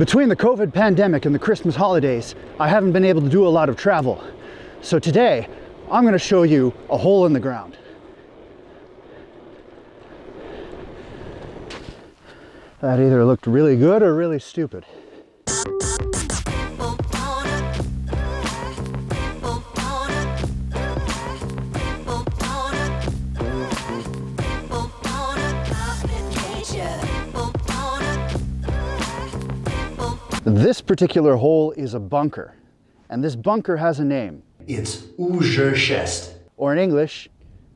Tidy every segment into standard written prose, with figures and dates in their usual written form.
Between the COVID pandemic and the Christmas holidays, I haven't been able to do a lot of travel. So today, I'm going to show you a hole in the ground. That either looked really good or really stupid. This particular hole is a bunker, and this bunker has a name. It's UŽ-6. Or in English,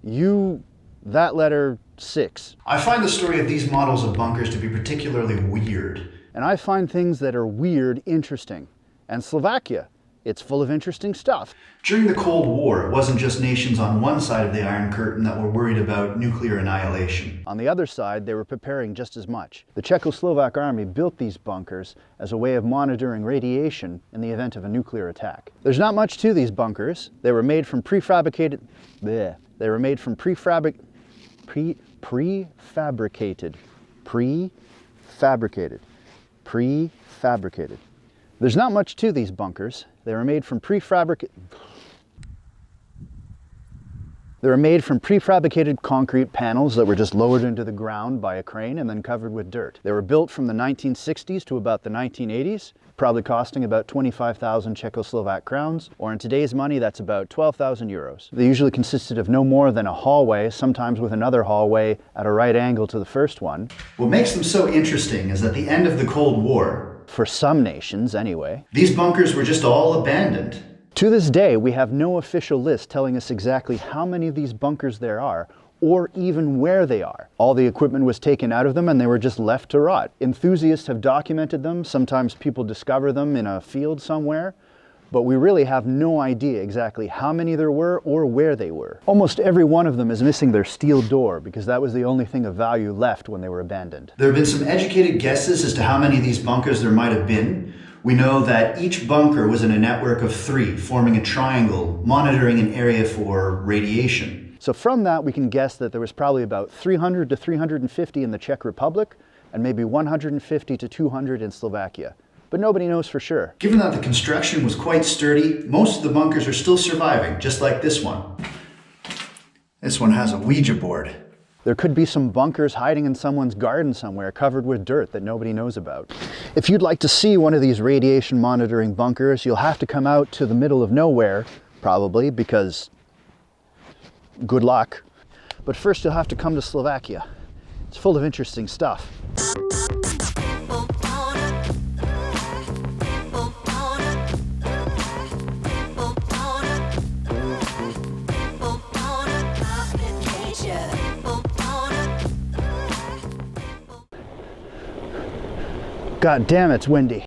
that letter 6. I find the story of these models of bunkers to be particularly weird. And I find things that are weird interesting. And Slovakia, it's full of interesting stuff. During the Cold War, it wasn't just nations on one side of the Iron Curtain that were worried about nuclear annihilation. On the other side, they were preparing just as much. The Czechoslovak army built these bunkers as a way of monitoring radiation in the event of a nuclear attack. There's not much to these bunkers. They were made from prefabricated. There's not much to these bunkers. They were made from prefabricated concrete panels that were just lowered into the ground by a crane and then covered with dirt. They were built from the 1960s to about the 1980s, probably costing about 25,000 Czechoslovak crowns, or in today's money that's about 12,000 euros. They usually consisted of no more than a hallway, sometimes with another hallway at a right angle to the first one. What makes them so interesting is at the end of the Cold War, for some nations anyway, these bunkers were just all abandoned. To this day, we have no official list telling us exactly how many of these bunkers there are, or even where they are. All the equipment was taken out of them and they were just left to rot. Enthusiasts have documented them. Sometimes people discover them in a field somewhere, but we really have no idea exactly how many there were or where they were. Almost every one of them is missing their steel door because that was the only thing of value left when they were abandoned. There have been some educated guesses as to how many of these bunkers there might have been. We know that each bunker was in a network of 3, forming a triangle, monitoring an area for radiation. So from that, we can guess that there was probably about 300 to 350 in the Czech Republic, and maybe 150 to 200 in Slovakia. But nobody knows for sure. Given that the construction was quite sturdy, most of the bunkers are still surviving, just like this one. This one has a Ouija board. There could be some bunkers hiding in someone's garden somewhere, covered with dirt that nobody knows about. If you'd like to see one of these radiation monitoring bunkers, you'll have to come out to the middle of nowhere, probably, because good luck. But first you'll have to come to Slovakia. It's full of interesting stuff. God damn, it's windy.